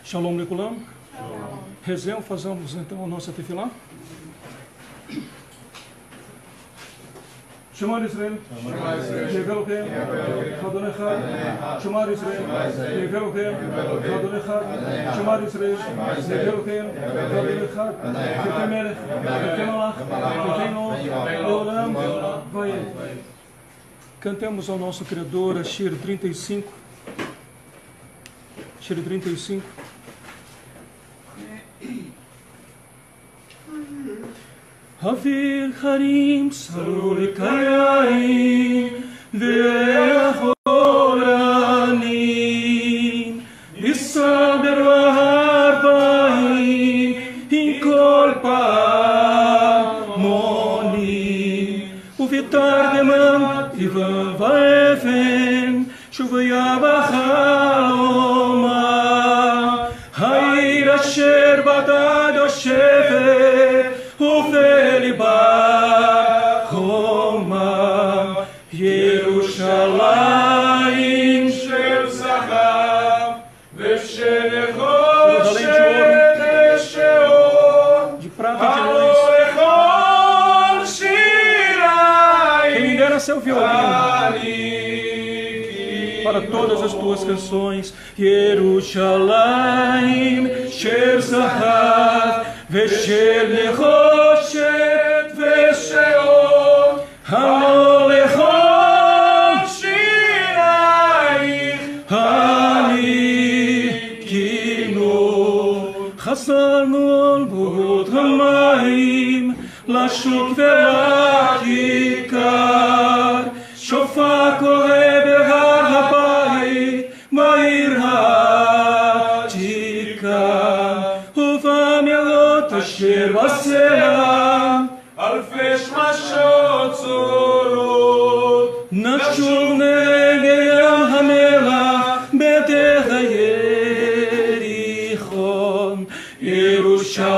Shalom Lekulam. Rezemos, fazemos então a nossa tefilá. Shema Israel, Yevelochem, Adon Echad, Shema Israel, Yevelochem, Adon Echad, Shema Israel, Yevelochem, Adon Echad, Yevelochem Melech, Yevelochem Malach, Yevelochem Leolam, Vayet. Cantemos ao nosso Criador a Shir 35. Shir 35. Havir harim saru lekayim ve'achoranim v'saber v'harbaim hikol pamonim uvitar demam ivan va'efen shuvaya b'chaloma ha'ir asher badad yoshevet Xoma, Yerushalayim shel zahav v'shel nechoshet sheor de prata de luz. Quem me dera seu violino para todas as tuas canções. Yerushalayim shel zahav v'shel nechoshet v'sheor ha'olechot shirayich ha'nikinu chazarnu al bord hamayim lashuk ve'lakikar shofar koreh behar habayit ma'ir ha'tikar asher בסלע אלפי שמשות צורות נשוב נגד המלח בדרך יריחון ירושלים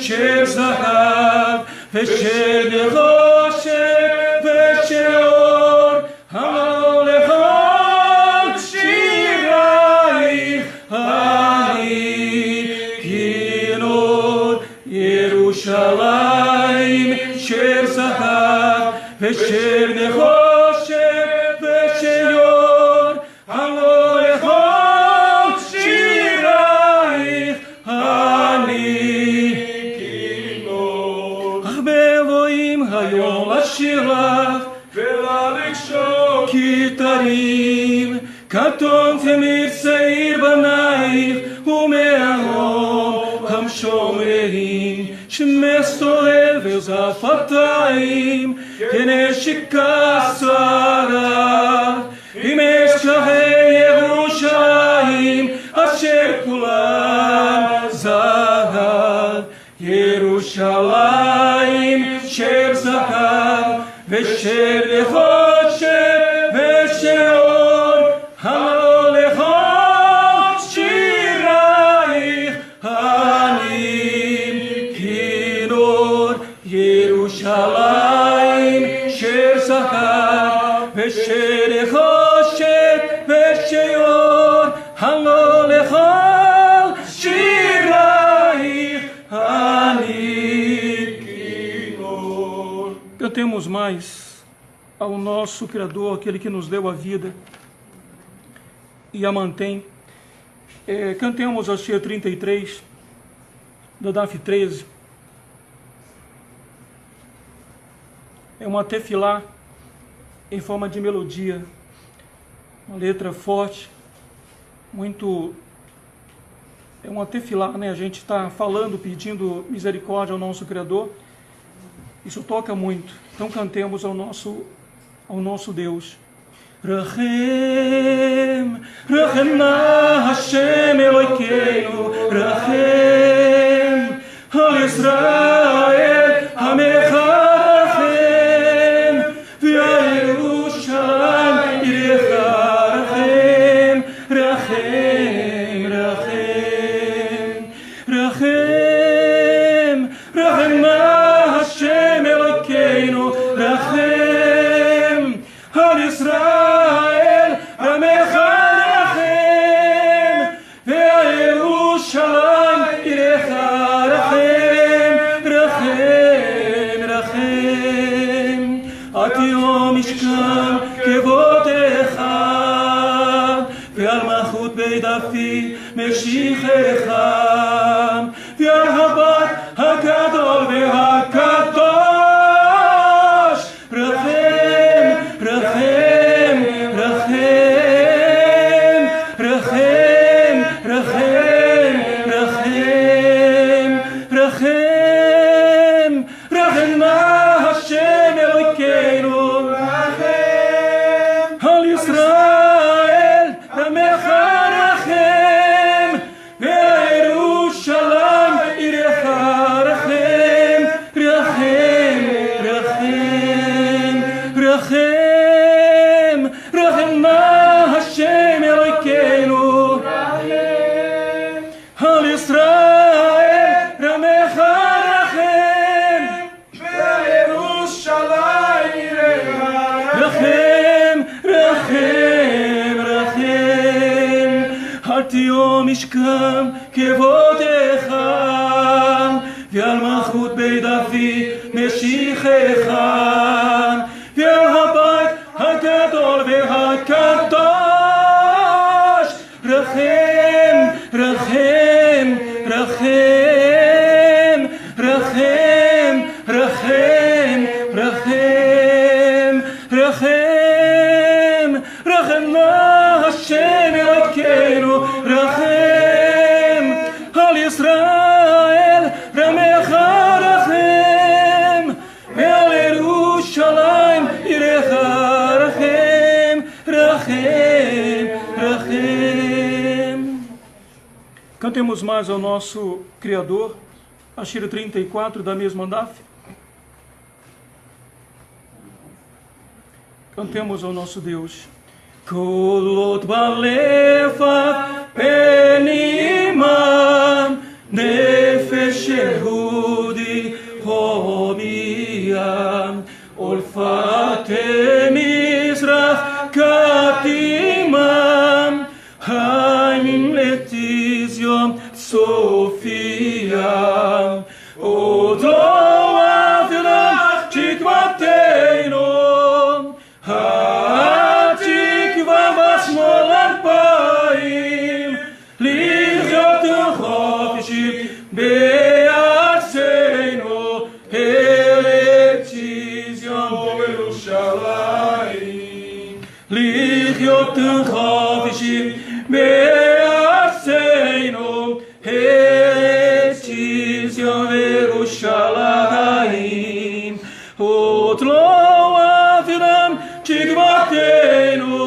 של זהב ושל נחושת ושל אור המולכות שירייך Yerushalayim shel zahav v'shel nechoshet v'shel or ha'olechot shirayich ha'nikinu ach be'elohim hayom ashir lach ve'lalekshot ki tarim katon temir seir banayich u'me'aron המשומרים שמסתובב וזפתיים כנשיקה שרה עם אשכחי ירושלים אשר כולם זהב ירושלים של זהב ושל נחושת ושל אור המולכות שירייך ירושלים של זהב ושל נחושת ושל אור המולכות שירייך הניקיון. Cantemos mais ao nosso Criador, aquele que nos deu a vida e a mantém. Cantemos a Shir 33 do Daf 13. É uma tefilá em forma de melodia, uma letra forte, muito... É uma tefilá, né? A gente está falando, pedindo misericórdia ao nosso Criador. Isso toca muito. Então cantemos ao nosso Deus. Rachem, Rachem na Hashem Elokeinu, Rachem, Al Yisrael, Hamecha. Israel, Ramecha Rachem, ועל מלכות בית אבי משיחך, ועל הבית הגדול והקדוש, רחם, רחם, רחם, רחם, רחם, רחם, רחם, רחם נא השם אלוקינו, רחם על ישראל, רמך רחם, וירושלים עירך רחם, רחם, רחם, רחם, רחם נא השם אלוקינו, על ישראל, רמך רחם, וירושלים עירך רחם, רחם, רחם, אל תהיו משכם כבודך, ועל מלכות בית אבי משיחך, ועל הבית הגדול והקדוש, רחם, רחם, רחם, רחם, רחם, רחם, רחם, רחם נא השם אלוקינו, רחם על ישראל, רמך רחם, ועל ירושלים עירך רחם, רחם, rachem. Cantemos mais ao nosso Criador, a Shira 34 da mesma Andaf. Cantemos ao nosso Deus. Kolot balefa penima nefesh yehudi homia olfate mizrach katima haim letizion sofia odlo avram tikvateino התקווה בשמאל אלפיים, לחיות חופשי בארצנו, ארץ ציון וירושלים. לחיות חופשי בארצנו, ארץ ציון וירושלים. עוד לא אברהם תקוותנו,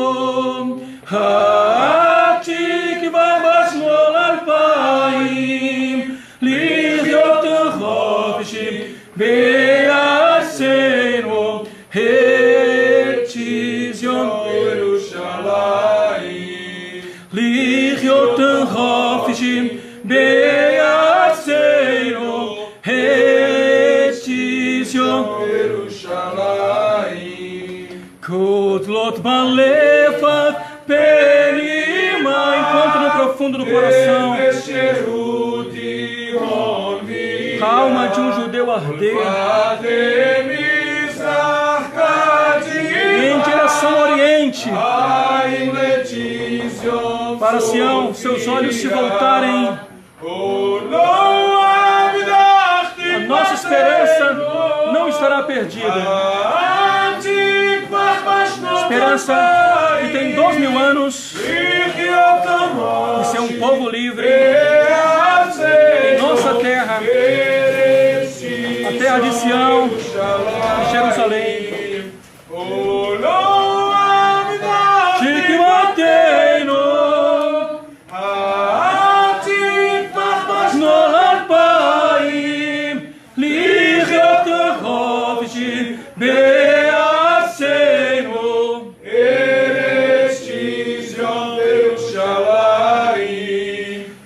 התקווה בשמאל אלפיים, לחיות חופשי בארצנו, ארץ ציון וירושלים. לחיות חופשי בארצנו, ארץ ציון וירושלים. Kotlot balefa penima, encontra no profundo do coração a alma de um judeu arder em direção ao Oriente, para Sião, seus olhos se voltarem. A nossa esperança não estará perdida. Esperança que tem 2000 anos de ser um povo livre em nossa terra, a terra de Sião, de Jerusalém. Tikvateinu, Smol Alpayim, Lichiot Chofshi בארצנו, ארץ ציון וירושלים.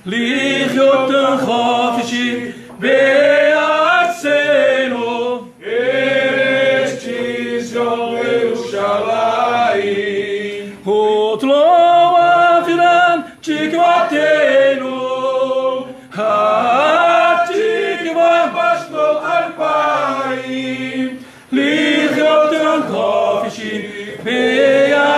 לחיות חופשי בארצנו, ארץ ציון וירושלים. עוד לא אברהם תקוותנו, התקווה בשנות 2000, לחיות חופשי בארצנו,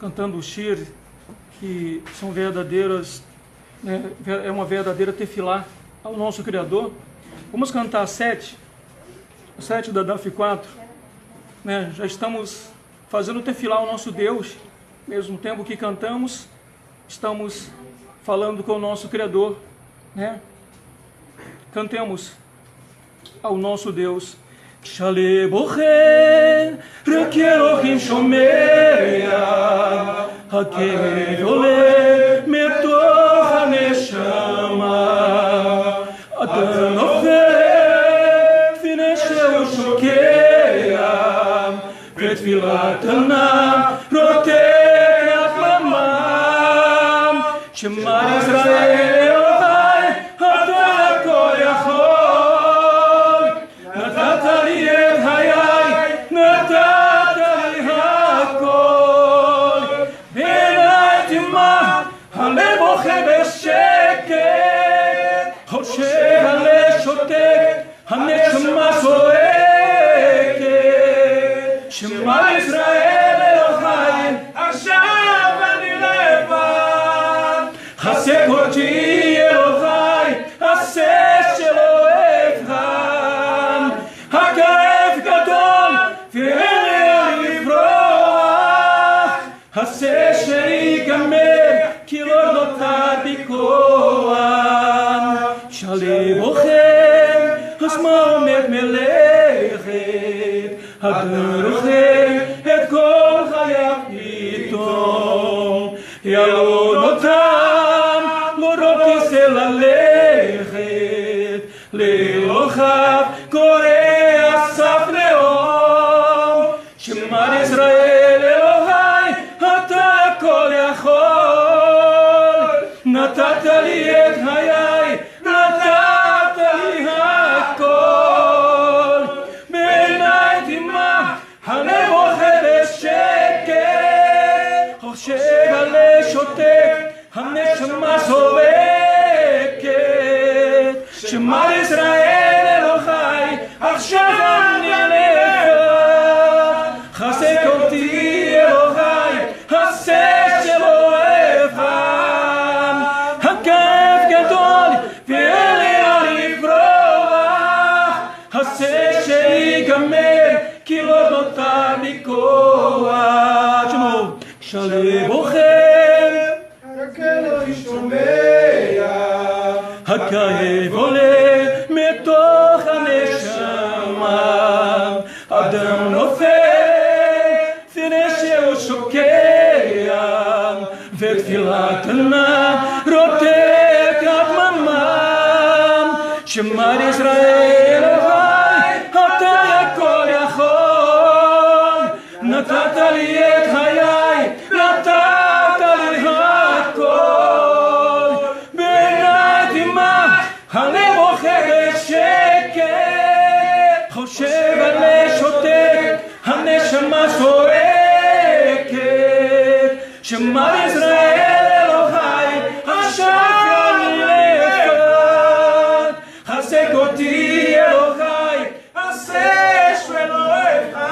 cantando o shir, que são verdadeiras, né, é uma verdadeira tefilá ao nosso Criador. Vamos cantar 7 da Daf 4, né? Já estamos fazendo tefilá ao nosso Deus, mesmo tempo que cantamos, estamos falando com o nosso Criador, né? Cantemos ao nosso Deus. Shale bochen, רק אלוהים שומע, הכאב עולה מתוך הנשמה. אדם נופל לפני שהוא שוקע, ותפילת הנם רותח ממם. שמע ישראל אלוהי, אתה הכל יכול. נתת לי את חיי, נתת לי הכל. בעיניי דמעה, הלב בוכה בשקט, חושב הלב שותק, הנשמה צועקת. שמע ישראל אלוהי, עכשיו אני לבד. חזק אותי אלוהי, עשה שלא אבחן. הכאב גדול ואין לי לברוח, עשה שיגמר כי לא נותר בי כוח. שלי בוחר, הזמן עומד מלכת, הדרכם את כל חייו פתאום. ילון אותם, לא רוצה ללכת, לאלוהיו קורא אסף לאום. שמע ישראל אלוהי, אתה הכל יכול. נתת לי את חיי, נתת לי הכל. בעיניי דמעה, הלב בוכה בשקט, חושב הלב שותק, הנשמה צועקת. שמע ישראל אלוהי, עכשיו אני לבד. חזק אותי אלוהי, עשה שלא אבחן. הכאב גדול ואין לי לברוח, עשה שיגמר כי לא נותר בי כוח. שמו שלי בוחר, רק אלוהים שומע, הכאב עולה מתוך הנשמה. אדם נופל לפני שהוא שוקע, ותפילת הנם רותחת ממם. שמע ישראל אלוהי, אתה הכל יכול. נתת לי את חיי, נתת לי הכל. בעיניי דמעה, הלב בוכה בשקט, חושב הלב שותק, הנשמה צועקת. שמע ישראל אלוהי, עכשיו אני לבד. חזק אותי אלוהי, עשה שלא אבחן.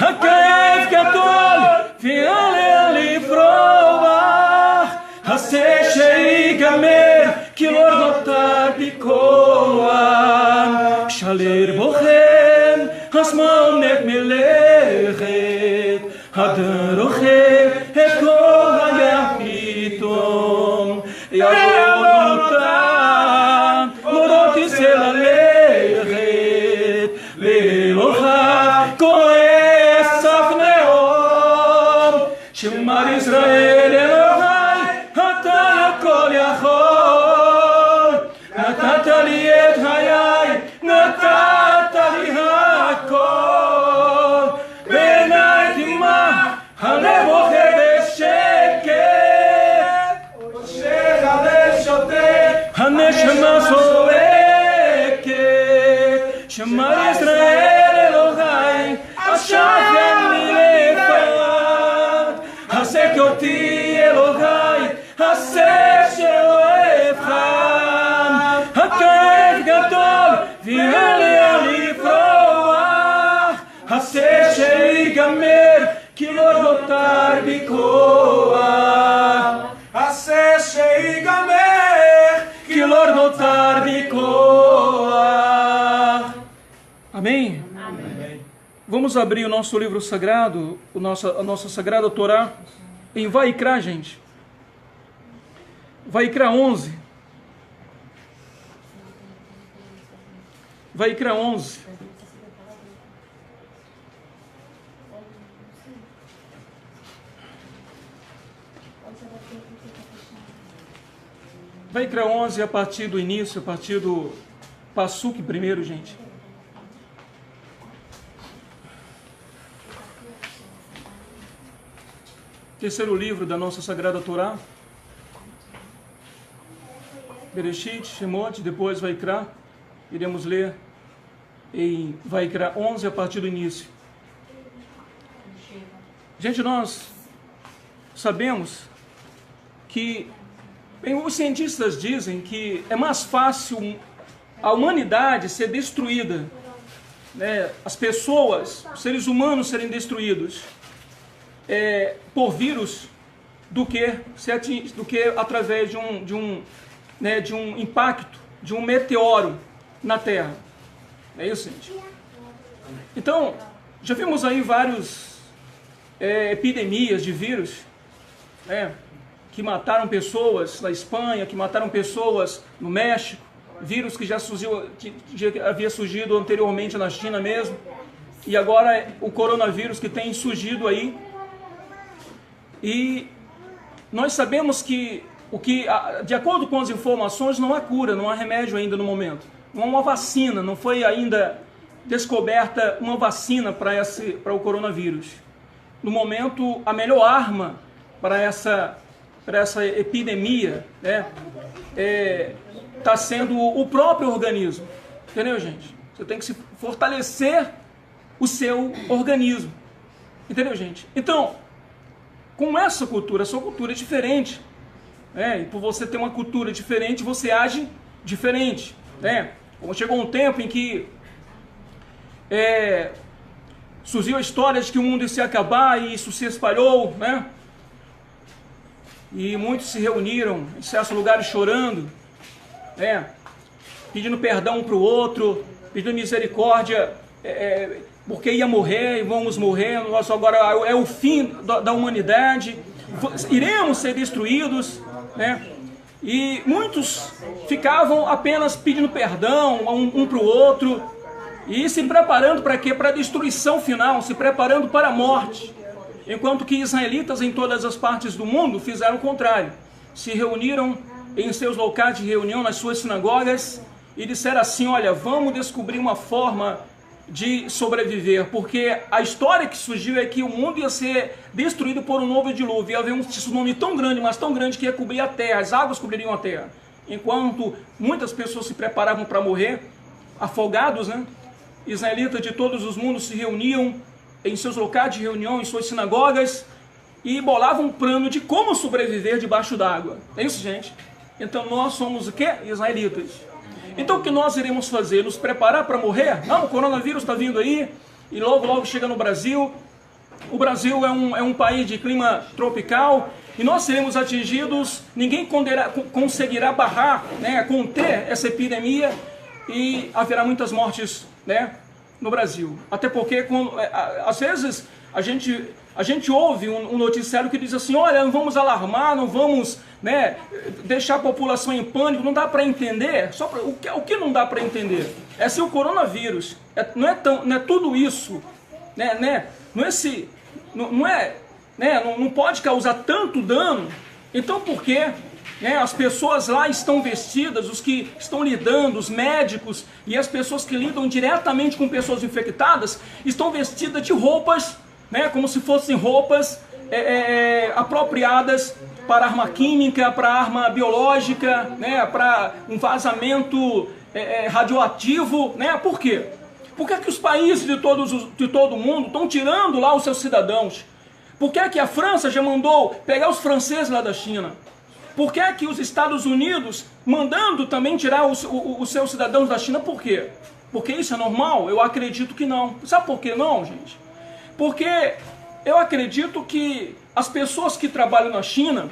הכאב גדול ואין לי לברוח, עשה שיגמר כי לא נותר בי כוח. שלי בוחן, הזמן עומד מלכת, הדרכם את כל חייו פתאום. ילון אותם, לא תצא ללכת, לאלוהיו קורא אסף לאום. שמע ישראל אלוהי, אתה הכל יכול. נתת לי את חיי, נתת לי הכל. בעיניי דמעה, הלב בוכה בשקט, חושב הלב שותק, הנשמה צועקת. שמע ישראל אלוהי, עכשיו אני לבד. חזק אותי אלוהי, עשה שלא אבחן. הכאב גדול ואין לי לברוח, עשה שיגמר koa, Aseshe igamer, kilor no tarde koa. Amém? Amém. Vamos abrir o nosso livro sagrado, a nossa sagrada Torá, em Vaikra, gente. Vaikra 11. Vaikra 11. Vaikra 11 a partir do início, a partir do Passuque primeiro, gente. Terceiro livro da nossa Sagrada Torá. Bereshit, Shemot, depois Vaikra. Iremos ler em Vaikra 11 a partir do início. Gente, nós sabemos que, bem, os cientistas dizem que é mais fácil a humanidade ser destruída, né, as pessoas, os seres humanos serem destruídos por vírus do que através de um impacto, de um meteoro na Terra. É isso, gente? Então, já vimos aí várias epidemias de vírus, que mataram pessoas na Espanha, que mataram pessoas no México, vírus que já havia surgido anteriormente na China mesmo, e agora o coronavírus que tem surgido aí. E nós sabemos que de acordo com as informações, não há cura, não há remédio ainda no momento. Não há uma vacina, não foi ainda descoberta uma vacina para o coronavírus. No momento, a melhor arma para essa epidemia está sendo o próprio organismo. Entendeu, gente? Você tem que se fortalecer o seu organismo. Entendeu, gente? Então, com essa cultura, a sua cultura é diferente. E por você ter uma cultura diferente, você age diferente. Como chegou um tempo em que surgiu a história de que o mundo ia se acabar e isso se espalhou, e muitos se reuniram em certos lugares chorando, pedindo perdão um para o outro, pedindo misericórdia, porque ia morrer e vamos morrer, nosso agora é o fim da humanidade, iremos ser destruídos, e muitos ficavam apenas pedindo perdão um para o outro e se preparando para quê? Para a destruição final, se preparando para a morte, enquanto que israelitas em todas as partes do mundo fizeram o contrário, se reuniram em seus locais de reunião, nas suas sinagogas, e disseram assim: olha, vamos descobrir uma forma de sobreviver, porque a história que surgiu é que o mundo ia ser destruído por um novo dilúvio, ia haver um tsunami tão grande, mas tão grande que ia cobrir a terra, as águas cobririam a terra. Enquanto muitas pessoas se preparavam para morrer, afogados, israelitas de todos os mundos se reuniam em seus locais de reunião, em suas sinagogas, e bolavam um plano de como sobreviver debaixo d'água. É isso, gente? Então nós somos o quê? Israelitas. Então o que nós iremos fazer? Nos preparar para morrer? Não, o coronavírus está vindo aí e logo logo chega no Brasil. O Brasil é um país de clima tropical e nós seremos atingidos, ninguém conseguirá barrar, conter essa epidemia e haverá muitas mortes, no Brasil. Até porque às vezes a gente ouve um noticiário que diz assim: olha, não vamos alarmar, não vamos deixar a população em pânico, não dá para entender. O que não dá para entender é se o coronavírus não é tudo isso, não pode causar tanto dano. Então por que as pessoas lá estão vestidas, os que estão lidando, os médicos e as pessoas que lidam diretamente com pessoas infectadas, estão vestidas de roupas, como se fossem roupas apropriadas para arma química, para arma biológica, para um vazamento radioativo, Por quê? Por que os países de todo o mundo estão tirando lá os seus cidadãos? Por que a França já mandou pegar os franceses lá da China? Por que os Estados Unidos mandando também tirar os seus cidadãos da China? Por quê? Porque isso é normal? Eu acredito que não. Sabe por que não, gente? Porque eu acredito que as pessoas que trabalham na China,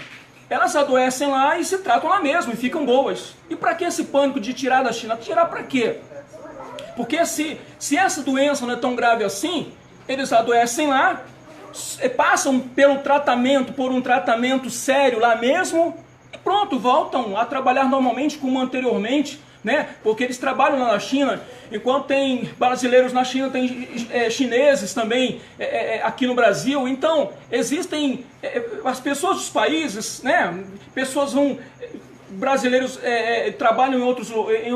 elas adoecem lá e se tratam lá mesmo e ficam boas. E para que esse pânico de tirar da China? Tirar para quê? Porque se essa doença não é tão grave assim, eles adoecem lá, passam por um tratamento sério lá mesmo, e pronto, voltam a trabalhar normalmente como anteriormente, né? Porque eles trabalham lá na China, enquanto tem brasileiros na China, tem chineses também aqui no Brasil. Então, existem as pessoas dos países, né? Brasileiros trabalham em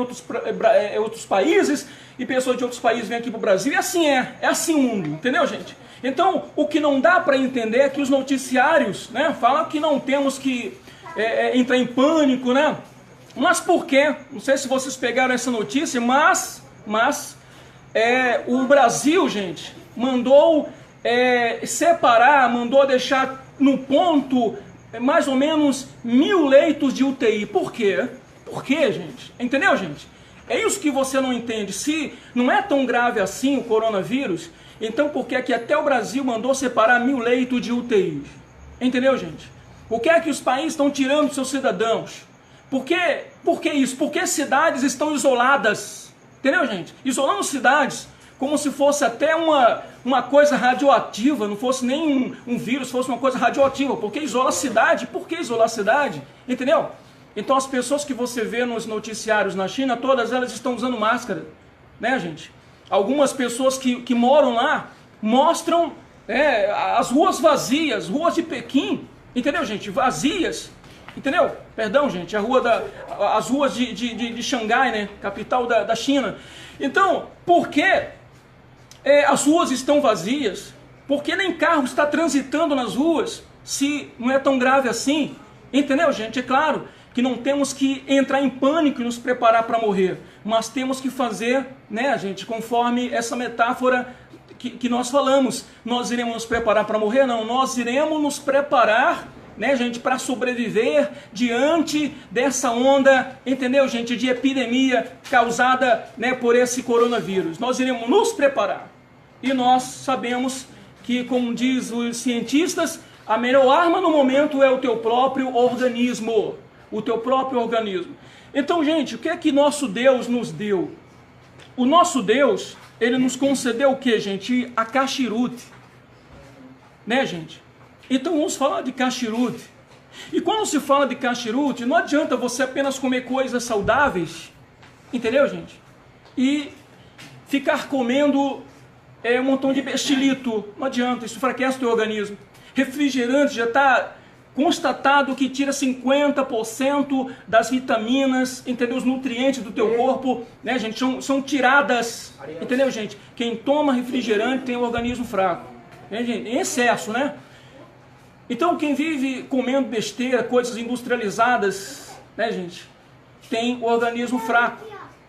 outros países, e pessoas de outros países vêm aqui para o Brasil, e assim é assim o mundo, entendeu, gente? Então, o que não dá para entender é que os noticiários, né, falam que não temos que entrar em pânico, né? Mas por quê? Não sei se vocês pegaram essa notícia, mas o Brasil, gente, mandou mandou deixar no ponto mais ou menos 1.000 leitos de UTI. Por quê? Por quê, gente? Entendeu, gente? É isso que você não entende. Se não é tão grave assim o coronavírus, então por que é que até o Brasil mandou separar 1.000 leitos de UTI? Entendeu, gente? Por que é que os países estão tirando seus cidadãos? Por que isso? Porque cidades estão isoladas. Entendeu, gente? Isolando cidades como se fosse até uma coisa radioativa, não fosse nem um vírus, fosse uma coisa radioativa. Porque isola a cidade. Por que isolar a cidade? Entendeu? Então as pessoas que você vê nos noticiários na China, todas elas estão usando máscara, né, gente? Algumas pessoas que moram lá mostram as ruas vazias, ruas de Pequim, entendeu, gente? Vazias, entendeu? Perdão, gente, as ruas de Xangai, né? Capital da China. Então, por que as ruas estão vazias? Por que nem carro está transitando nas ruas, se não é tão grave assim? Entendeu, gente? É claro que não temos que entrar em pânico e nos preparar para morrer, mas temos que fazer, né, gente, conforme essa metáfora que nós falamos. Nós iremos nos preparar para morrer? Não, nós iremos nos preparar, né, gente, para sobreviver diante dessa onda, entendeu, gente, de epidemia causada, né, por esse coronavírus. Nós iremos nos preparar. E nós sabemos que, como diz os cientistas, a melhor arma no momento é o teu próprio organismo. O teu próprio organismo. Então, gente, o que é que nosso Deus nos deu? O nosso Deus, ele nos concedeu o que, gente? A Kashrut. Né, gente? Então vamos falar de Kashrut. E quando se fala de Kashrut, não adianta você apenas comer coisas saudáveis, entendeu, gente? E ficar comendo um montão de bestilito. Não adianta, isso enfraquece o teu organismo. Refrigerante já está constatado que tira 50% das vitaminas, entendeu? Os nutrientes do teu corpo, né, gente, são tiradas, entendeu, gente? Quem toma refrigerante tem um organismo fraco, né, gente? Em excesso, né? Então, quem vive comendo besteira, coisas industrializadas, né, gente, tem o organismo fraco,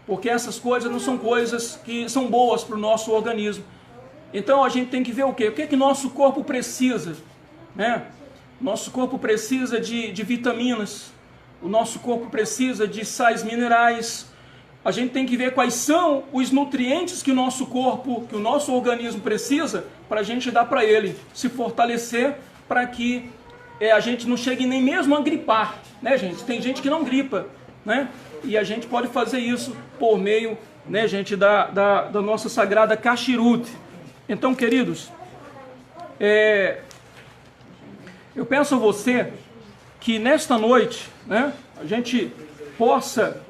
porque essas coisas não são coisas que são boas para o nosso organismo. Então, a gente tem que ver o quê? O que é que nosso corpo precisa, né? Nosso corpo precisa de vitaminas, o nosso corpo precisa de sais minerais. A gente tem que ver quais são os nutrientes que o nosso corpo, que o nosso organismo precisa para a gente dar para ele, se fortalecer para que a gente não chegue nem mesmo a gripar, né, gente? Tem gente que não gripa, né? E a gente pode fazer isso por meio, né, gente, da nossa sagrada Kashrut. Então, queridos, eu peço a você que nesta noite, né, a gente possa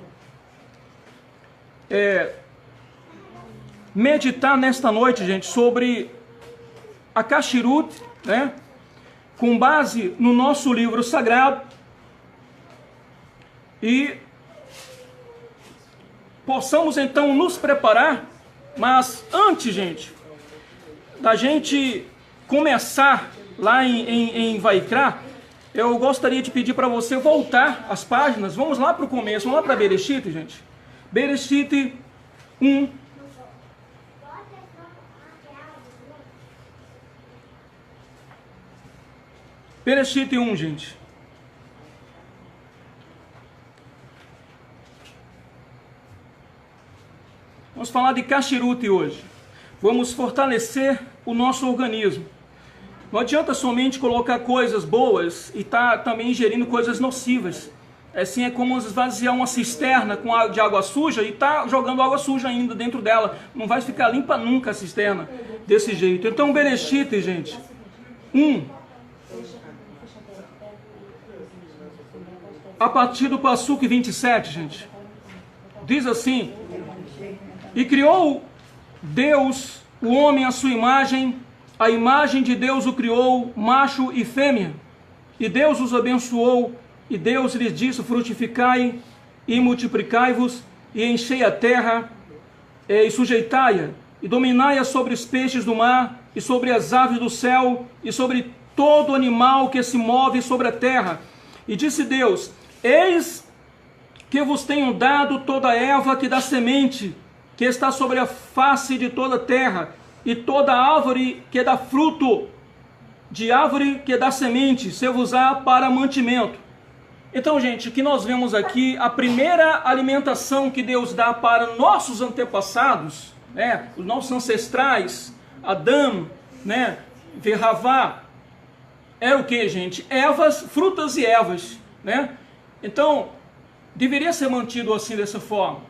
meditar nesta noite, gente, sobre a Kashrut, né, com base no nosso livro sagrado, e possamos então nos preparar. Mas antes, gente, da gente começar lá em Vaikra, eu gostaria de pedir para você voltar as páginas. Vamos lá para o começo, vamos lá para Bereshit, gente. Bereshit 1. Bereshit 1, gente. Vamos falar de Kashrut hoje. Vamos fortalecer o nosso organismo. Não adianta somente colocar coisas boas e estar também ingerindo coisas nocivas. Assim é como esvaziar uma cisterna de água suja e tá jogando água suja ainda dentro dela. Não vai ficar limpa nunca a cisterna desse jeito. Então, Bereshit, gente, 1, a partir do Passuque 27, gente, diz assim: e criou Deus o homem à sua imagem, a imagem de Deus o criou, macho e fêmea. E Deus os abençoou, e Deus lhes disse: frutificai e multiplicai-vos, e enchei a terra, e sujeitai-a, e dominai-a sobre os peixes do mar, e sobre as aves do céu, e sobre todo animal que se move sobre a terra. E disse Deus: eis que vos tenho dado toda erva que dá semente, que está sobre a face de toda a terra, e toda árvore que dá fruto, de árvore que dá semente, se vos há para mantimento. Então, gente, o que nós vemos aqui, a primeira alimentação que Deus dá para nossos antepassados, né, os nossos ancestrais, Adão, né, Verravá, é o que, gente? Ervas, frutas e ervas, né? Então, deveria ser mantido assim, dessa forma.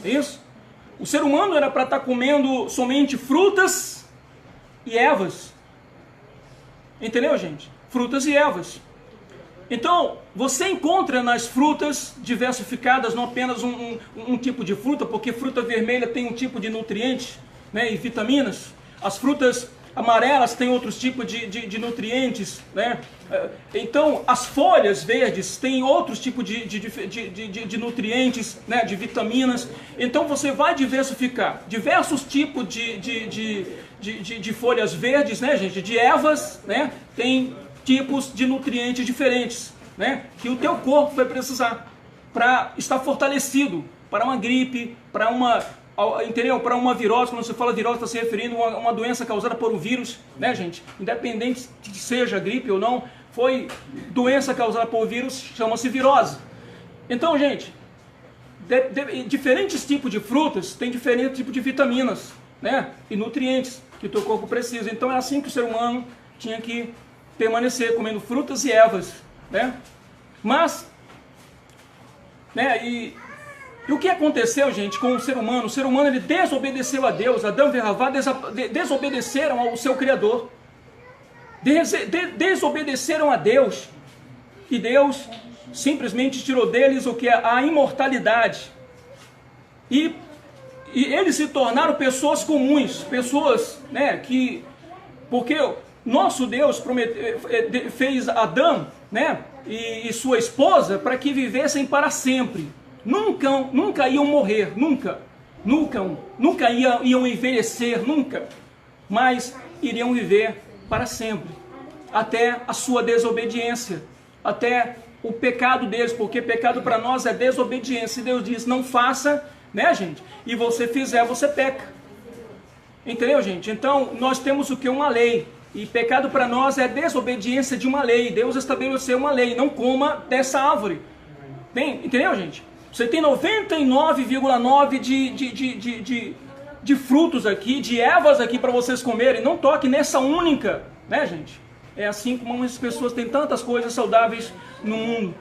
É isso? O ser humano era para estar comendo somente frutas e ervas. Entendeu, gente? Frutas e ervas. Então, você encontra nas frutas diversificadas, não apenas um tipo de fruta, porque fruta vermelha tem um tipo de nutrientes, né, e vitaminas. As frutas amarelas têm outros tipos de nutrientes, né? Então, as folhas verdes têm outros tipos de nutrientes, né, de vitaminas. Então, você vai diversificar diversos tipos de folhas verdes, né, gente, de ervas, né, tem tipos de nutrientes diferentes, né, que o teu corpo vai precisar para estar fortalecido para uma gripe, para uma, entendeu? Para uma virose. Quando você fala virose, está se referindo a uma doença causada por um vírus, né, gente? Independente de seja gripe ou não, foi doença causada por vírus, chama-se virose. Então, gente, diferentes tipos de frutas têm diferentes tipos de vitaminas, né, e nutrientes que o teu corpo precisa. Então é assim que o ser humano tinha que permanecer, comendo frutas e ervas, né? Mas, né, e o que aconteceu, gente, com o ser humano? O ser humano, ele desobedeceu a Deus. Adão e Verravá desobedeceram ao seu Criador. Desobedeceram a Deus. E Deus simplesmente tirou deles o que é a imortalidade. E eles se tornaram pessoas comuns, pessoas, né, que... Porque nosso Deus fez Adão, né, e sua esposa para que vivessem para sempre. Nunca iam morrer, nunca iam envelhecer, nunca. Mas iriam viver para sempre, até a sua desobediência, até o pecado deles, porque pecado para nós é desobediência. E Deus diz: não faça, né, gente? E você fizer, você peca. Entendeu, gente? Então, nós temos o que? Uma lei. E pecado para nós é desobediência de uma lei. Deus estabeleceu uma lei: não coma dessa árvore. Entendeu, gente? Você tem 99,9 de frutos aqui, de ervas aqui para vocês comerem. Não toque nessa única, né, gente? É assim como as pessoas têm tantas coisas saudáveis no mundo.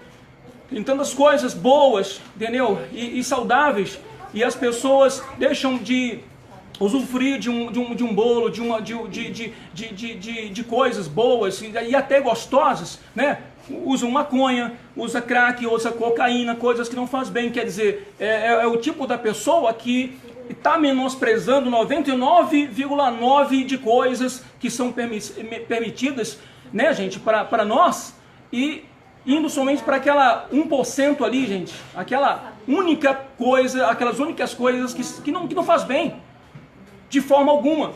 Tem tantas coisas boas, entendeu? E saudáveis. E as pessoas deixam de usufruir de um bolo, de coisas boas e até gostosas, né? Usam maconha, usa crack, usa cocaína, coisas que não faz bem. Quer dizer, é o tipo da pessoa que está menosprezando 99,9 de coisas que são permitidas, né, gente, para nós, e indo somente para aquela 1% ali, gente, aquela única coisa, aquelas únicas coisas que não faz bem de forma alguma,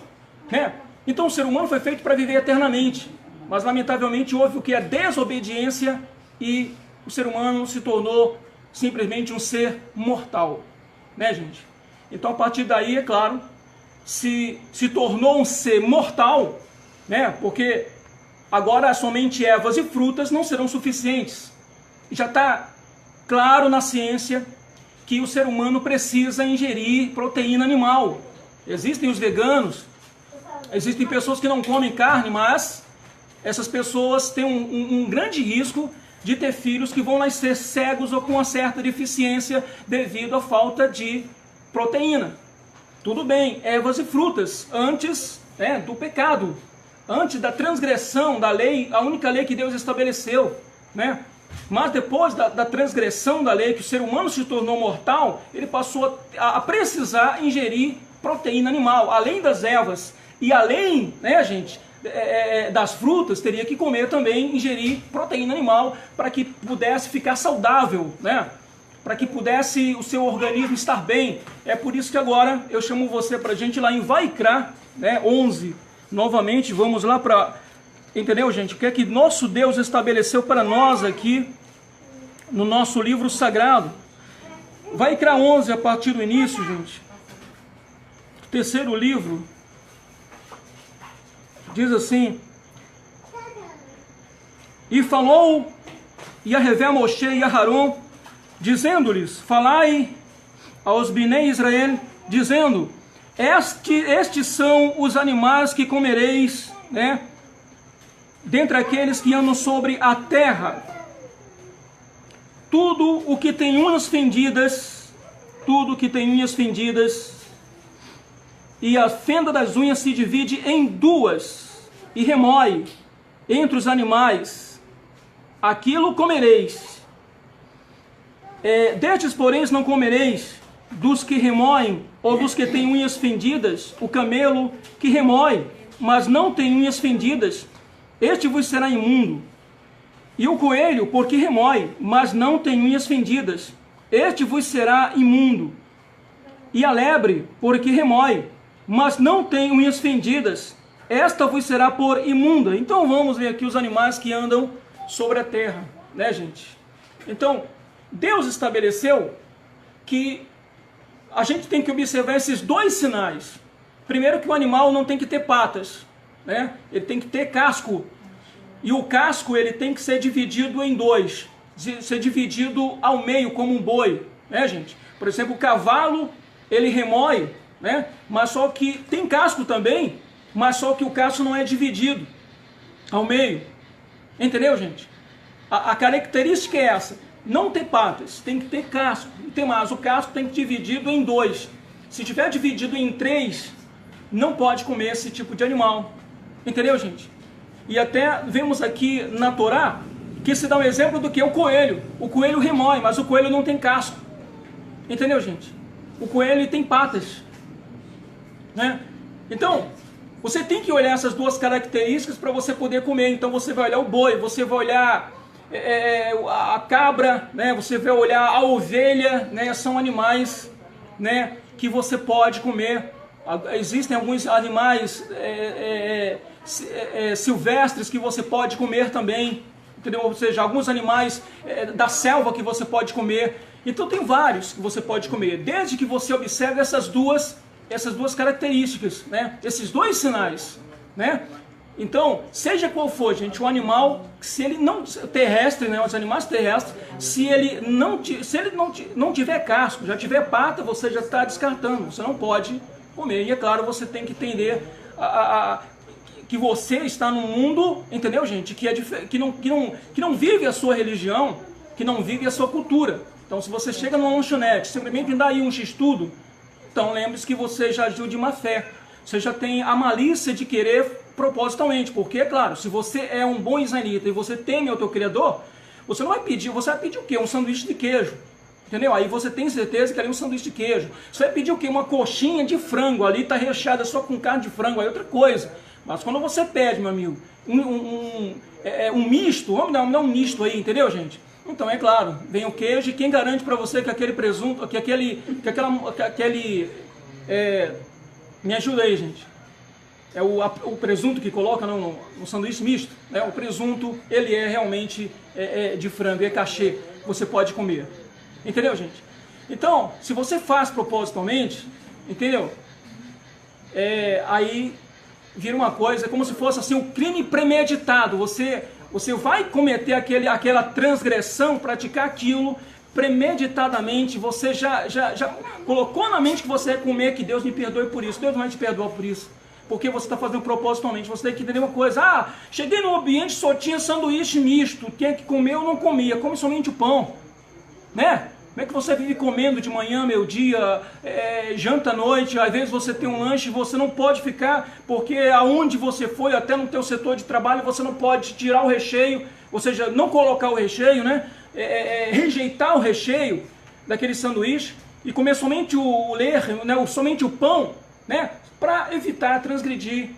né? Então o ser humano foi feito para viver eternamente, mas lamentavelmente houve o que é desobediência e o ser humano se tornou simplesmente um ser mortal, né, gente? Então a partir daí, é claro, se tornou um ser mortal, né? Porque agora somente ervas e frutas não serão suficientes. Já está claro na ciência que o ser humano precisa ingerir proteína animal. Existem os veganos, existem pessoas que não comem carne, mas essas pessoas têm um grande risco de ter filhos que vão nascer cegos ou com uma certa deficiência devido à falta de proteína. Tudo bem, ervas e frutas, antes do pecado, antes da transgressão da lei, a única lei que Deus estabeleceu, né? Mas depois da transgressão da lei, que o ser humano se tornou mortal, ele passou a precisar ingerir proteína animal, além das ervas, e além, né, gente, das frutas, teria que comer também, ingerir proteína animal, para que pudesse ficar saudável, né? Para que pudesse o seu organismo estar bem. É por isso que agora eu chamo você para a gente ir lá em Vaikra, né, 11. Novamente, vamos lá para... Entendeu, gente? O que é que nosso Deus estabeleceu para nós aqui no nosso livro sagrado? Vaikra 11, a partir do início, gente. O terceiro livro. Diz assim: e falou Yahvé a Moshe e a Aharon, dizendo-lhes, falai aos Binei Israel, dizendo, estes são os animais que comereis, né, dentre aqueles que andam sobre a terra. Tudo o que tem unhas fendidas, e a fenda das unhas se divide em duas, e remói entre os animais, aquilo comereis. Destes, porém, não comereis, dos que remoem, ou dos que têm unhas fendidas, o camelo que remói, mas não tem unhas fendidas, este vos será imundo. E o coelho, porque remói, mas não tem unhas fendidas, este vos será imundo. E a lebre, porque remói, mas não tem unhas fendidas, esta vos será por imunda. Então vamos ver aqui os animais que andam sobre a terra, né, gente? Então, Deus estabeleceu que a gente tem que observar esses dois sinais. Primeiro, que o animal não tem que ter patas, né? Ele tem que ter casco. E o casco ele tem que ser dividido em dois, ser dividido ao meio como um boi, né, gente? Por exemplo, o cavalo, ele remói, né? Mas só que tem casco também, mas só que o casco não é dividido ao meio. Entendeu, gente? A característica é essa: não ter patas, tem que ter casco. Tem mais, o casco tem que ser dividido em dois. Se tiver dividido em três, não pode comer esse tipo de animal. Entendeu, gente? E até vemos aqui na Torá que se dá um exemplo do que é o coelho. O coelho remói, mas o coelho não tem casco. Entendeu, gente? O coelho tem patas, né? Então, você tem que olhar essas duas características para você poder comer. Então você vai olhar o boi, você vai olhar a cabra, né? Você vai olhar a ovelha, né? São animais, né, que você pode comer. Existem alguns animais silvestres que você pode comer também, entendeu? Ou seja, alguns animais da selva que você pode comer. Então tem vários que você pode comer, desde que você observe essas duas características, né? Esses dois sinais, né? Então, seja qual for, gente, o animal, se ele não terrestre, né, os animais terrestres, se ele não tiver casco, já tiver pata, você já está descartando, você não pode comer. E é claro, você tem que entender que você está num mundo, entendeu, gente, que não vive a sua religião, que não vive a sua cultura. Então, se você chega numa lanchonete, simplesmente dá aí um x-tudo, então lembre-se que você já agiu de má fé. Você já tem a malícia de querer propositalmente, porque, é claro, se você é um bom israelita e você teme ao teu Criador, você não vai pedir, você vai pedir o quê? Um sanduíche de queijo, entendeu? Aí você tem certeza que ali é um sanduíche de queijo. Você vai pedir o quê? Uma coxinha de frango, ali está recheada só com carne de frango, aí é outra coisa. Mas quando você pede, meu amigo, um misto, vamos dar um misto aí, entendeu, gente? Então, é claro, vem o queijo, e quem garante para você que aquele presunto, me ajuda aí, gente. É o presunto que coloca no sanduíche misto, né? O presunto, ele é realmente de frango, é cachê, você pode comer. Entendeu, gente? Então, se você faz propositalmente, entendeu? Aí vira uma coisa como se fosse assim um crime premeditado. Você vai cometer aquela transgressão, praticar aquilo premeditadamente. Você já colocou na mente que você vai comer, que Deus me perdoe por isso. Deus não vai te perdoar por isso. porque você está fazendo propositalmente. Você tem que entender uma coisa: ah, cheguei num ambiente só tinha sanduíche misto, tinha que comer ou não comia, come somente o pão, né? Como é que você vive comendo de manhã, meio-dia, janta à noite, às vezes você tem um lanche, você não pode ficar, porque aonde você foi, até no teu setor de trabalho, você não pode tirar o recheio, ou seja, não colocar o recheio, né? Rejeitar o recheio daquele sanduíche e comer somente né? Somente o pão, né? Para evitar transgredir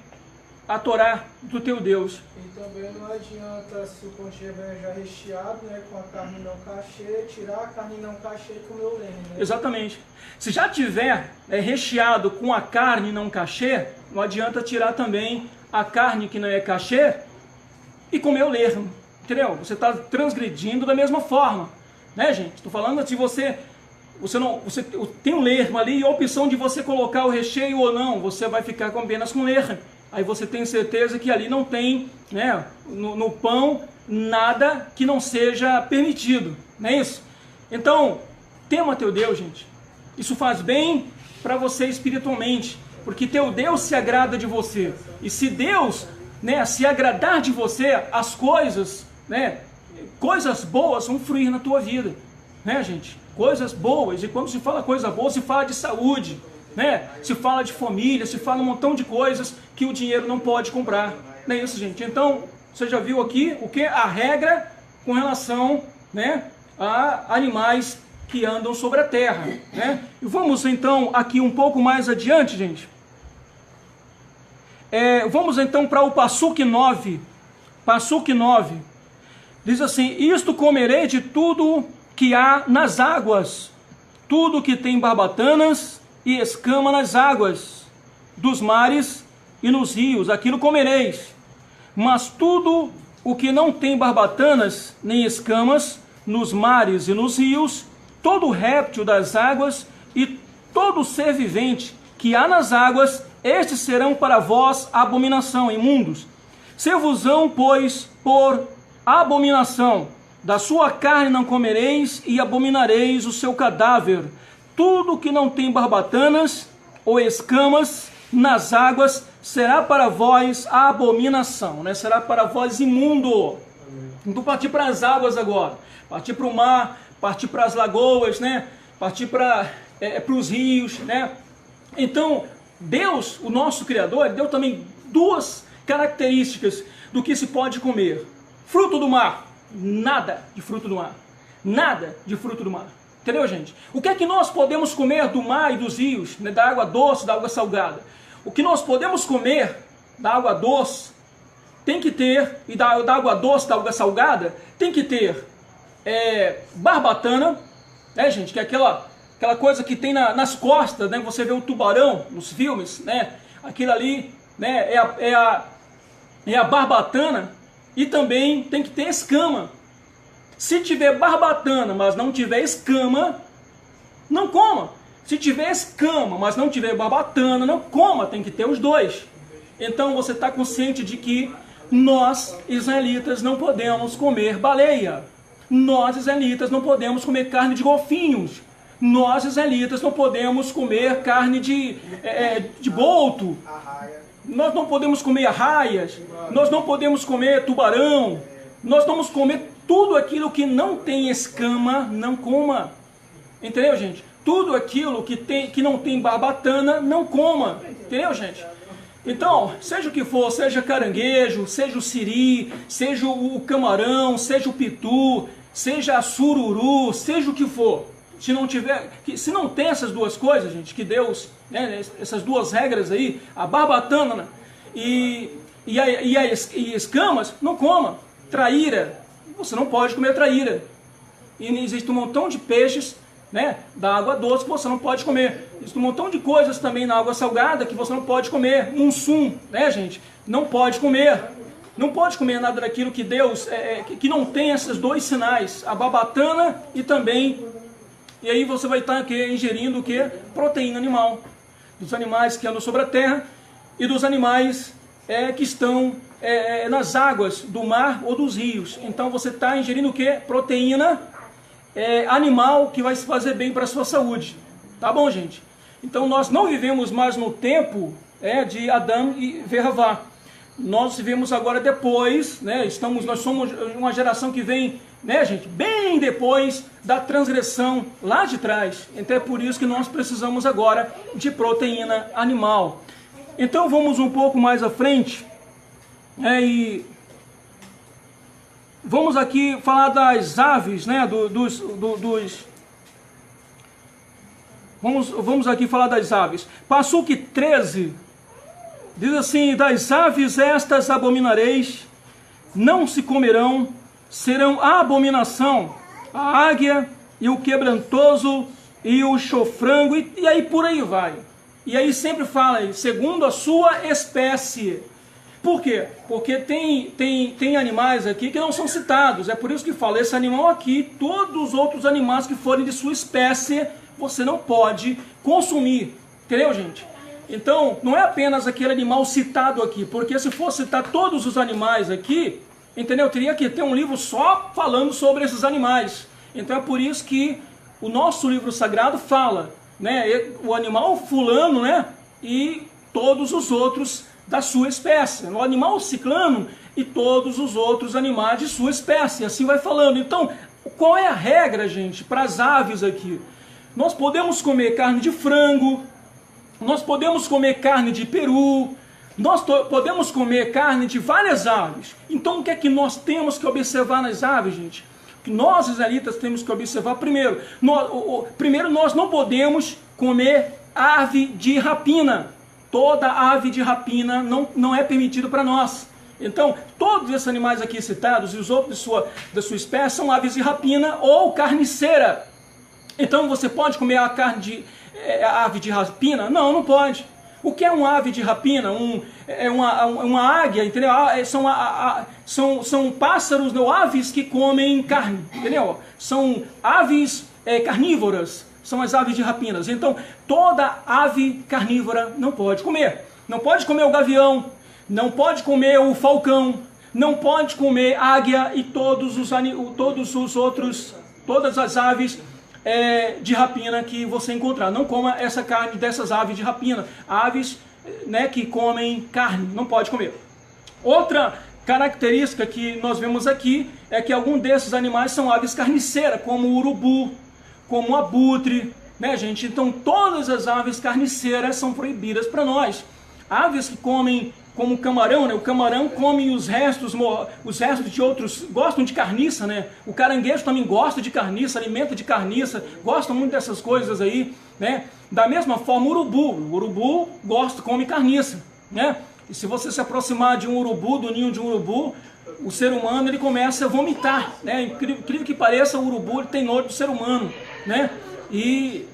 a Torá do teu Deus. E também não adianta, se o pão estiver já recheado, né, com a carne não cachê, tirar a carne não cachê e comer o leme, né? Exatamente. Se já tiver recheado com a carne não cachê, não adianta tirar também a carne que não é cachê e comer o lermo. Entendeu? Você está transgredindo da mesma forma, né, gente? Estou falando se você tem um lermo ali e a opção de você colocar o recheio ou não, você vai ficar com apenas com lermo. Aí você tem certeza que ali não tem, né, no pão, nada que não seja permitido, não é isso? Então, tema teu Deus, gente. Isso faz bem para você espiritualmente, porque teu Deus se agrada de você. E se Deus, né, se agradar de você, as coisas, né, coisas boas vão fluir na tua vida, né, gente? Coisas boas. E quando se fala coisa boa, se fala de saúde, né? Se fala de família, se fala um montão de coisas que o dinheiro não pode comprar. Não é isso, gente? Então, você já viu aqui o que? A regra com relação, né, a animais que andam sobre a terra, né? E vamos então aqui um pouco mais adiante, gente. Vamos então para o Passuque 9. Passuque 9. Diz assim: isto comerei de tudo que há nas águas, tudo que tem barbatanas e escama nas águas dos mares e nos rios, aquilo comereis. Mas tudo o que não tem barbatanas nem escamas nos mares e nos rios, todo réptil das águas e todo ser vivente que há nas águas, estes serão para vós abominação, imundos. Ser-vos-ão, pois, por abominação, da sua carne não comereis e abominareis o seu cadáver. Tudo que não tem barbatanas ou escamas nas águas será para vós a abominação, né? Será para vós imundo. Então partir para as águas agora, partir para o mar, partir para as lagoas, né? Partir para os rios, né? Então Deus, o nosso Criador, deu também duas características do que se pode comer. Fruto do mar, nada de fruto do mar, nada de fruto do mar. Entendeu, gente? O que é que nós podemos comer do mar e dos rios, né, da água doce, da água salgada? O que nós podemos comer da água doce tem que ter, e da água doce, da água salgada, tem que ter barbatana, né, gente? Que é aquela coisa que tem nas costas, né? Você vê o tubarão nos filmes, né? Aquilo ali, né, é a barbatana, e também tem que ter escama. Se tiver barbatana, mas não tiver escama, não coma. Se tiver escama, mas não tiver barbatana, não coma. Tem que ter os dois. Então você está consciente de que nós, israelitas, não podemos comer baleia. Nós, israelitas, não podemos comer carne de golfinhos. Nós, israelitas, não podemos comer carne de bolto. Nós não podemos comer arraias. Nós não podemos comer tubarão. Nós vamos comer tudo aquilo que não tem escama, não coma. Entendeu, gente? Tudo aquilo que não tem barbatana, não coma. Entendeu, gente? Então, seja o que for, seja caranguejo, seja o siri, seja o camarão, seja o pitu, seja a sururu, seja o que for. Se não tem essas duas coisas, gente, que Deus, né, essas duas regras aí, a barbatana e escamas, não coma. Traíra, você não pode comer traíra. E existe um montão de peixes, né, da água doce que você não pode comer. Existe um montão de coisas também na água salgada que você não pode comer. Mussum, né, gente? Não pode comer. Não pode comer nada daquilo que Deus, que não tem esses dois sinais, a barbatana e também. E aí você vai estar ingerindo o que? Proteína animal. Dos animais que andam sobre a terra e dos animais que estão nas águas do mar ou dos rios. Então você está ingerindo o que? Proteína animal que vai se fazer bem para a sua saúde. Tá bom, gente? Então nós não vivemos mais no tempo de Adão e Havá. Nós vivemos agora depois, né? Nós somos uma geração que vem, né, gente, bem depois da transgressão lá de trás. Então é por isso que nós precisamos agora de proteína animal. Então vamos um pouco mais à frente, e vamos aqui falar das aves, né? Vamos aqui falar das aves. Passuque 13 diz assim: das aves estas abominareis, não se comerão, serão a abominação, a águia e o quebrantoso e o chofrango, e aí por aí vai. E aí sempre fala, segundo a sua espécie. Por quê? Porque tem animais aqui que não são citados. É por isso que fala, esse animal aqui, todos os outros animais que forem de sua espécie, você não pode consumir. Entendeu, gente? Então, não é apenas aquele animal citado aqui, porque se for citar todos os animais aqui, entendeu? Teria que ter um livro só falando sobre esses animais. Então é por isso que o nosso livro sagrado fala, né? O animal fulano, né? E todos os outros da sua espécie. O animal ciclano e todos os outros animais de sua espécie. Assim vai falando. Então, qual é a regra, gente, para as aves aqui? Nós podemos comer carne de frango, nós podemos comer carne de peru, nós podemos comer carne de várias aves. Então o que é que nós temos que observar nas aves, gente? Que nós, israelitas, temos que observar primeiro. Primeiro, nós não podemos comer ave de rapina. Toda ave de rapina não é permitido para nós. Então, todos esses animais aqui citados e os outros da sua espécie são aves de rapina ou carniceira. Então você pode comer a carne a ave de rapina? Não, não pode. O que é uma ave de rapina? Uma águia, entendeu? São pássaros, não, aves que comem carne, entendeu? São aves carnívoras, são as aves de rapinas. Então, toda ave carnívora não pode comer. Não pode comer o gavião, não pode comer o falcão, não pode comer águia e todas as aves de rapina que você encontrar. Não coma essa carne dessas aves de rapina. Aves, né, que comem carne, não pode comer. Outra característica que nós vemos aqui é que alguns desses animais são aves carniceiras, como o urubu, como o abutre, né, gente? Então todas as aves carniceiras são proibidas para nós. Aves que comem, como o camarão, né? O camarão come os restos de outros, gostam de carniça, né? O caranguejo também gosta de carniça, alimenta de carniça, gosta muito dessas coisas aí, né? Da mesma forma, o urubu come carniça, né? E se você se aproximar de um urubu, do ninho de um urubu, o ser humano ele começa a vomitar, né? Incrível que pareça, o urubu ele tem nojo do ser humano, né? E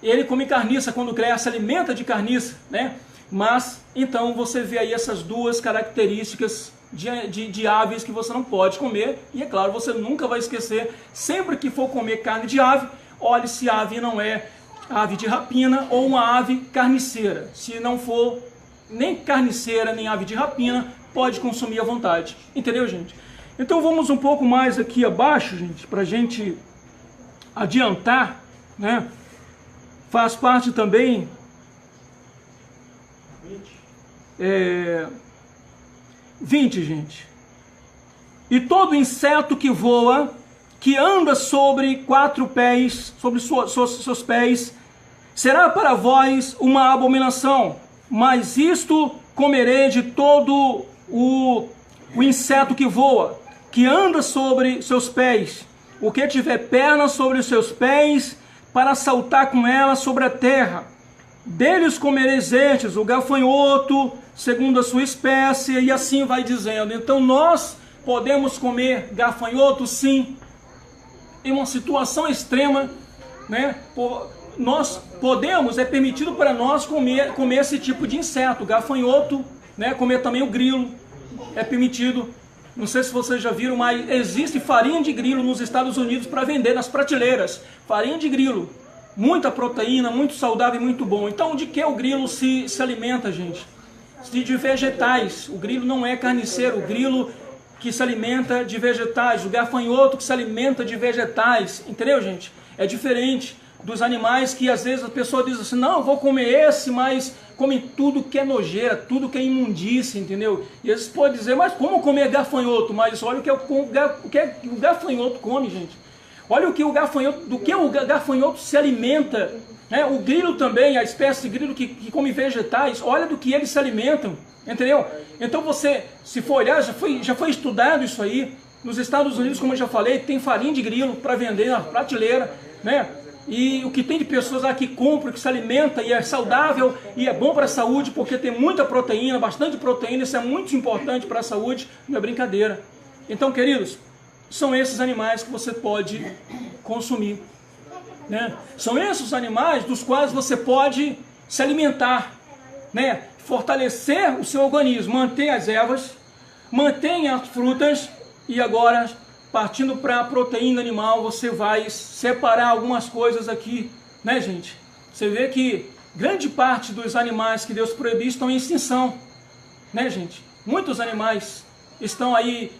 ele come carniça quando cresce, se alimenta de carniça, né? Mas, então, você vê aí essas duas características de aves que você não pode comer. E, é claro, você nunca vai esquecer, sempre que for comer carne de ave, olhe se a ave não é ave de rapina ou uma ave carniceira. Se não for nem carniceira, nem ave de rapina, pode consumir à vontade. Entendeu, gente? Então, vamos um pouco mais aqui abaixo, gente, para a gente adiantar, né? Faz parte também... 20, gente. E todo inseto que voa, que anda sobre 4 pés, sobre seus pés, será para vós uma abominação. Mas isto comerei de todo o inseto que voa, que anda sobre seus pés. O que tiver pernas sobre os seus pés, para saltar com elas sobre a terra. Deles comereis estes, o gafanhoto, segundo a sua espécie, e assim vai dizendo. Então nós podemos comer gafanhoto, sim, em uma situação extrema, né? Nós podemos, é permitido para nós comer esse tipo de inseto, gafanhoto, né? Comer também o grilo, é permitido. Não sei se vocês já viram, mas existe farinha de grilo nos Estados Unidos para vender nas prateleiras. Farinha de grilo. Muita proteína, muito saudável e muito bom. Então, de que o grilo se alimenta, gente? De vegetais. O grilo não é carniceiro. O grilo que se alimenta de vegetais. O gafanhoto que se alimenta de vegetais. Entendeu, gente? É diferente. dos animais que às vezes a pessoa diz assim, não, eu vou comer esse, mas come tudo que é nojeira, tudo que é imundícia, entendeu? E às vezes pode dizer, mas como comer gafanhoto? Mas olha o que o gafanhoto come, gente. Olha o que o gafanhoto, do que o gafanhoto se alimenta, né? O grilo também, a espécie de grilo que come vegetais, olha do que eles se alimentam, entendeu? Então você, se for olhar, já foi estudado isso aí. Nos Estados Unidos, como eu já falei, tem farinha de grilo para vender na prateleira, né? E o que tem de pessoas lá que compram, que se alimenta e é saudável e é bom para a saúde, porque tem muita proteína, bastante proteína, isso é muito importante para a saúde, não é brincadeira. Então, queridos, são esses animais que você pode consumir, né? São esses os animais dos quais você pode se alimentar, né? Fortalecer o seu organismo, manter as ervas, manter as frutas. E agora, partindo para a proteína animal, você vai separar algumas coisas aqui, né, gente? Você vê que grande parte dos animais que Deus proibiu estão em extinção, né, gente? Muitos animais estão aí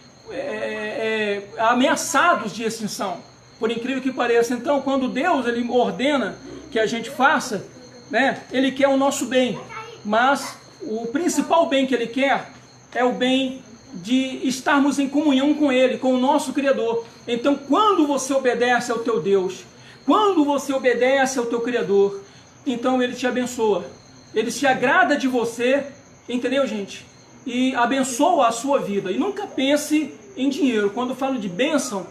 ameaçados de extinção, por incrível que pareça. Então, quando Deus ele ordena que a gente faça, né, Ele quer o nosso bem, mas o principal bem que Ele quer é o bem de estarmos em comunhão com Ele, com o nosso Criador. Então, quando você obedece ao teu Deus, quando você obedece ao teu Criador, então Ele te abençoa. Ele se agrada de você, entendeu, gente? E abençoa a sua vida. E nunca pense em dinheiro. Quando eu falo de bênção,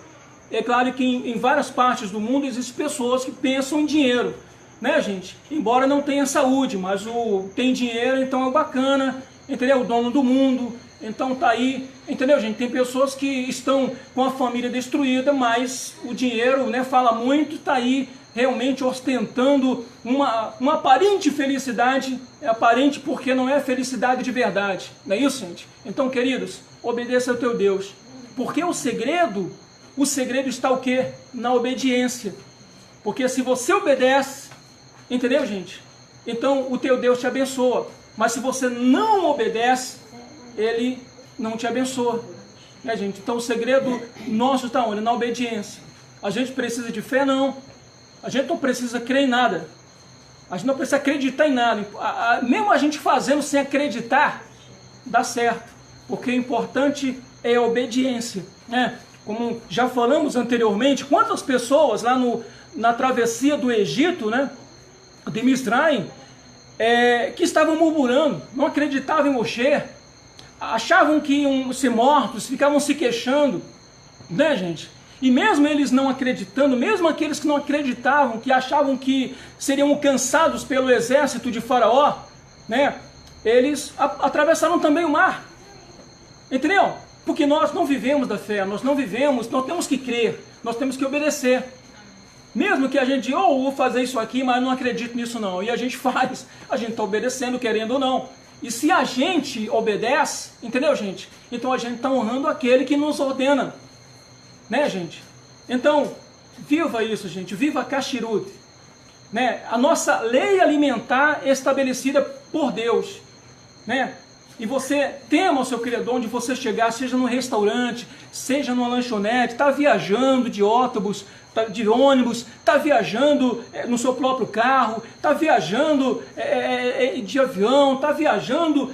é claro que em várias partes do mundo existem pessoas que pensam em dinheiro, né, gente? Embora não tenha saúde, mas tem dinheiro, então é bacana, entendeu? O dono do mundo. Então tá aí, entendeu, gente? Tem pessoas que estão com a família destruída, mas o dinheiro, né, fala muito, tá aí realmente ostentando uma aparente felicidade. É aparente porque não é felicidade de verdade, não é isso, gente? Então, queridos, obedeça ao teu Deus, porque o segredo está o quê? Na obediência. Porque se você obedece, entendeu, gente? Então o teu Deus te abençoa, mas se você não obedece, Ele não te abençoa, né, gente? Então o segredo nosso está onde? Na obediência. A gente precisa de fé? Não. A gente não precisa crer em nada. A gente não precisa acreditar em nada. Mesmo a gente fazendo sem acreditar, dá certo. Porque o importante é a obediência, né? Como já falamos anteriormente, quantas pessoas lá na travessia do Egito, né, de Misraim, que estavam murmurando, não acreditavam em Moshe, achavam que iam ser mortos, ficavam se queixando, né, gente? E mesmo eles não acreditando, mesmo aqueles que não acreditavam, que achavam que seriam cansados pelo exército de Faraó, né, eles atravessaram também o mar, entendeu? Porque nós não vivemos da fé, nós temos que crer, nós temos que obedecer. Mesmo que a gente, vou fazer isso aqui, mas não acredito nisso não, e a gente faz, a gente está obedecendo, querendo ou não. E se a gente obedece, entendeu, gente? Então a gente está honrando aquele que nos ordena, né, gente? Então, viva isso, gente, viva a Kashrut, né? A nossa lei alimentar estabelecida por Deus, né? E você tema o seu Criador onde você chegar, seja no restaurante, seja numa lanchonete, está viajando de ônibus, está viajando no seu próprio carro, está viajando de avião, está viajando,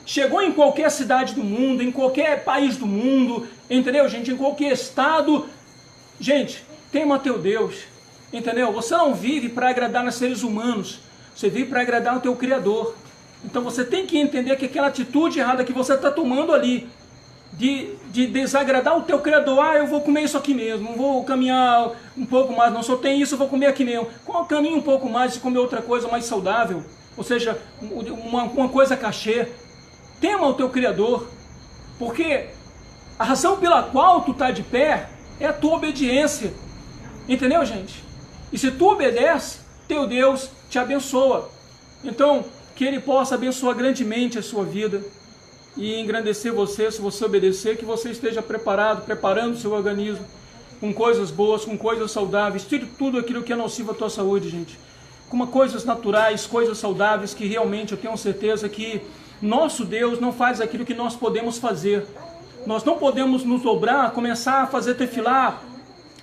chegou em qualquer cidade do mundo, em qualquer país do mundo, entendeu, gente? Em qualquer estado, gente, tema teu Deus, entendeu? Você não vive para agradar os seres humanos, você vive para agradar o teu Criador. Então você tem que entender que aquela atitude errada que você está tomando ali, de desagradar o teu Criador, eu vou comer isso aqui mesmo, vou caminhar um pouco mais, não só tem isso, eu vou comer aqui mesmo. Caminhe um pouco mais e comer outra coisa mais saudável, ou seja, uma coisa cachê. Tema o teu Criador, porque a razão pela qual tu está de pé é a tua obediência, entendeu, gente? E se tu obedece, teu Deus te abençoa. Então, que Ele possa abençoar grandemente a sua vida e engrandecer você, se você obedecer, que você esteja preparando o seu organismo com coisas boas, com coisas saudáveis, tire tudo aquilo que é nocivo à tua saúde, gente. Com coisas naturais, coisas saudáveis, que realmente eu tenho certeza que nosso Deus não faz aquilo que nós podemos fazer. Nós não podemos nos dobrar, começar a fazer tefilá,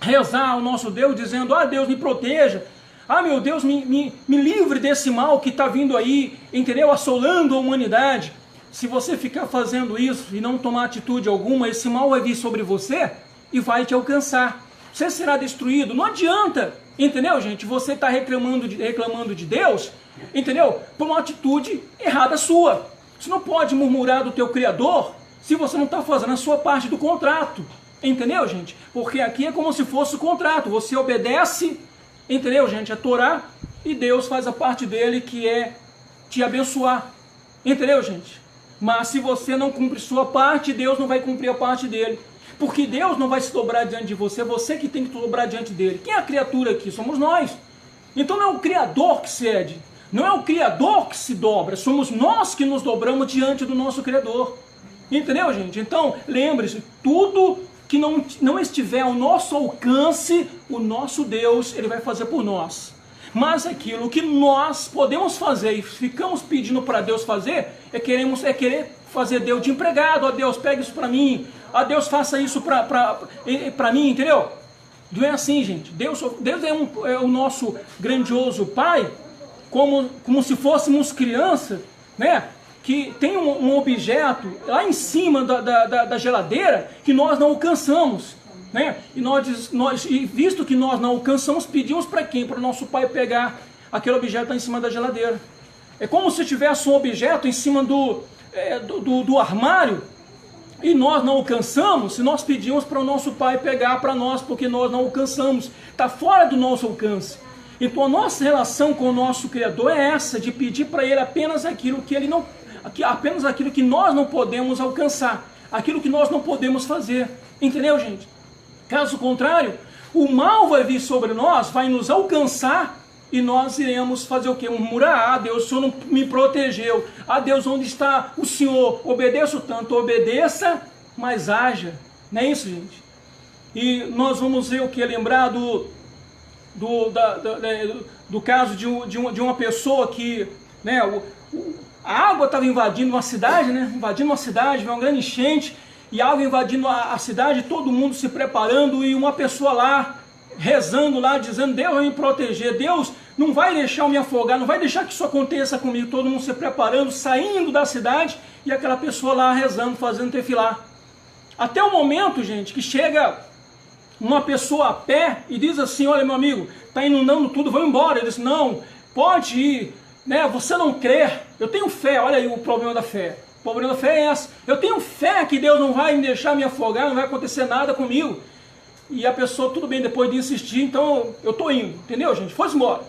rezar ao nosso Deus, dizendo, Deus me proteja, Ah, meu Deus, me livre desse mal que está vindo aí, entendeu? Assolando a humanidade. Se você ficar fazendo isso e não tomar atitude alguma, esse mal vai vir sobre você e vai te alcançar. Você será destruído. Não adianta, entendeu, gente? Você está reclamando de Deus, entendeu? Por uma atitude errada sua. Você não pode murmurar do teu Criador se você não está fazendo a sua parte do contrato. Entendeu, gente? Porque aqui é como se fosse o contrato. Você obedece, entendeu, gente? A Torá, e Deus faz a parte dele, que é te abençoar. Entendeu, gente? Mas se você não cumpre sua parte, Deus não vai cumprir a parte dele. Porque Deus não vai se dobrar diante de você, é você que tem que se dobrar diante dele. Quem é a criatura aqui? Somos nós. Então não é o Criador que cede, não é o Criador que se dobra, somos nós que nos dobramos diante do nosso Criador. Entendeu, gente? Então, lembre-se, tudo que não estiver ao nosso alcance, o nosso Deus, ele vai fazer por nós. Mas aquilo que nós podemos fazer e ficamos pedindo para Deus fazer, é querer fazer Deus de empregado. Ó Deus, pega isso para mim. Ó Deus, faça isso para mim, entendeu? Não é assim, gente. Deus é o nosso grandioso Pai, como se fôssemos criança, né? Que tem um objeto lá em cima da geladeira que nós não alcançamos. Né? E visto que nós não alcançamos, pedimos para quem? Para o nosso pai pegar aquele objeto lá em cima da geladeira. É como se tivesse um objeto em cima do armário e nós não alcançamos, e nós pedimos para o nosso pai pegar para nós, porque nós não alcançamos, está fora do nosso alcance. Então a nossa relação com o nosso Criador é essa, de pedir para ele apenas aquilo que nós não podemos alcançar, aquilo que nós não podemos fazer. Entendeu, gente? Caso contrário, o mal vai vir sobre nós, vai nos alcançar e nós iremos fazer o quê? Murmurar: ah, Deus, o Senhor não me protegeu. Ah, Deus, onde está o Senhor? Obedeço tanto, obedeça, mas haja. Não é isso, gente? E nós vamos ver o que? Lembrar do caso de uma pessoa que, né, a água estava invadindo uma cidade, né? Invadindo uma cidade, veio uma grande enchente. E água invadindo a cidade, todo mundo se preparando, e uma pessoa lá, rezando lá, dizendo: Deus vai me proteger, Deus não vai deixar eu me afogar, não vai deixar que isso aconteça comigo. Todo mundo se preparando, saindo da cidade, e aquela pessoa lá rezando, fazendo tefilá. Até o momento, gente, que chega uma pessoa a pé e diz assim: olha, meu amigo, está inundando tudo, vamos embora. Ele diz: não, pode ir, né? Você não crê, eu tenho fé. Olha aí o problema da fé. O problema da fé é essa. Eu tenho fé que Deus não vai me deixar me afogar, não vai acontecer nada comigo. E a pessoa, tudo bem, depois de insistir, então eu estou indo, entendeu, gente? Foi-se embora.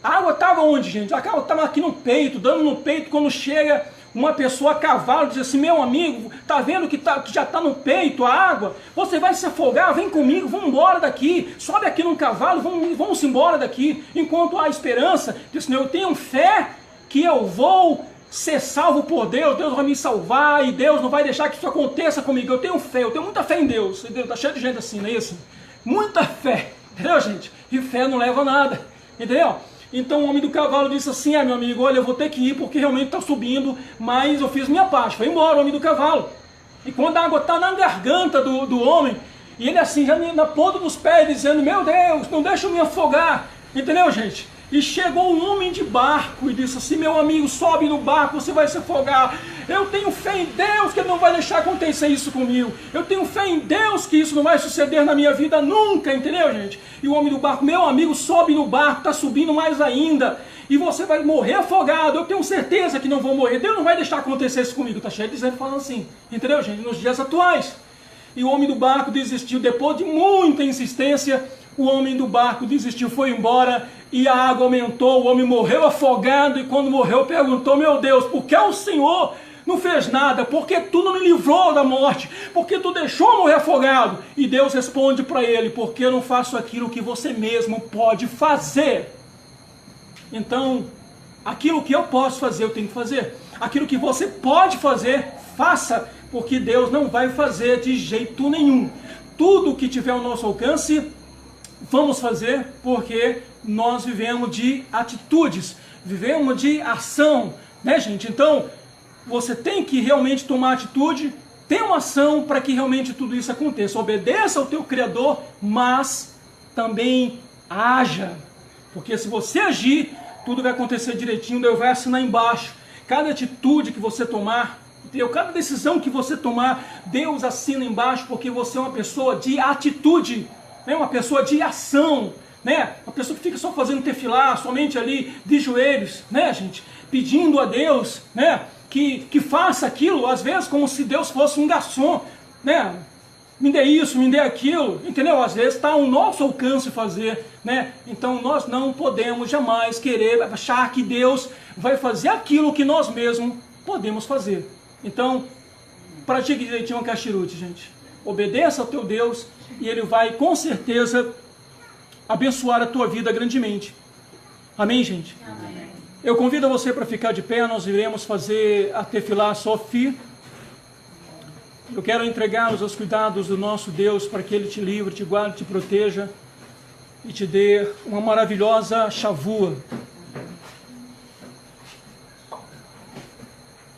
A água estava onde, gente? A água estava aqui no peito, dando no peito. Quando chega uma pessoa a cavalo, diz assim: meu amigo, tá vendo que já está no peito a água? Você vai se afogar, vem comigo, vamos embora daqui. Sobe aqui num cavalo, vamos embora daqui. Enquanto há esperança, diz assim: eu tenho fé que eu vou ser salvo por Deus, Deus vai me salvar e Deus não vai deixar que isso aconteça comigo. Eu tenho fé, eu tenho muita fé em Deus. Está cheio de gente assim, não é isso? Muita fé, entendeu, gente? E fé não leva a nada, entendeu? Então o homem do cavalo disse assim: meu amigo, olha, eu vou ter que ir porque realmente está subindo, mas eu fiz minha parte. Foi embora o homem do cavalo. E quando a água está na garganta do homem, e ele assim, já na ponta dos pés, dizendo: meu Deus, não deixa eu me afogar, entendeu, gente? E chegou um homem de barco e disse assim: meu amigo, sobe no barco, você vai se afogar. Eu tenho fé em Deus que Ele não vai deixar acontecer isso comigo. Eu tenho fé em Deus que isso não vai suceder na minha vida nunca, entendeu, gente? E o homem do barco: meu amigo, sobe no barco, está subindo mais ainda. E você vai morrer afogado. Eu tenho certeza que não vou morrer. Deus não vai deixar acontecer isso comigo. Está cheio de gente falando assim, entendeu, gente? Nos dias atuais. E o homem do barco desistiu. Depois de muita insistência, o homem do barco desistiu, foi embora. E a água aumentou, o homem morreu afogado, e quando morreu perguntou: meu Deus, por que o Senhor não fez nada? Por que tu não me livrou da morte? Por que tu deixou eu morrer afogado? E Deus responde para ele: porque eu não faço aquilo que você mesmo pode fazer. Então, aquilo que eu posso fazer, eu tenho que fazer. Aquilo que você pode fazer, faça, porque Deus não vai fazer de jeito nenhum. Tudo que tiver ao nosso alcance, vamos fazer, porque nós vivemos de atitudes, vivemos de ação, né, gente? Então, você tem que realmente tomar atitude, ter uma ação para que realmente tudo isso aconteça. Obedeça ao teu Criador, mas também haja. Porque se você agir, tudo vai acontecer direitinho, Deus vai assinar embaixo. Cada atitude que você tomar, cada decisão que você tomar, Deus assina embaixo, porque você é uma pessoa de atitude, né? Uma pessoa de ação, né? Uma pessoa que fica só fazendo tefilá, somente ali de joelhos, né, gente? Pedindo a Deus, né, que faça aquilo, às vezes como se Deus fosse um garçom, né? Me dê isso, me dê aquilo, entendeu? Às vezes está ao nosso alcance fazer, né? Então nós não podemos jamais querer achar que Deus vai fazer aquilo que nós mesmos podemos fazer. Então, pratique direitinho a Kashrut, gente. Obedeça ao teu Deus e Ele vai com certeza abençoar a tua vida grandemente. Amém, gente? Amém. Eu convido você para ficar de pé, nós iremos fazer a Tefilá Sofi. Eu quero entregá-los aos cuidados do nosso Deus para que Ele te livre, te guarde, te proteja e te dê uma maravilhosa Shavua.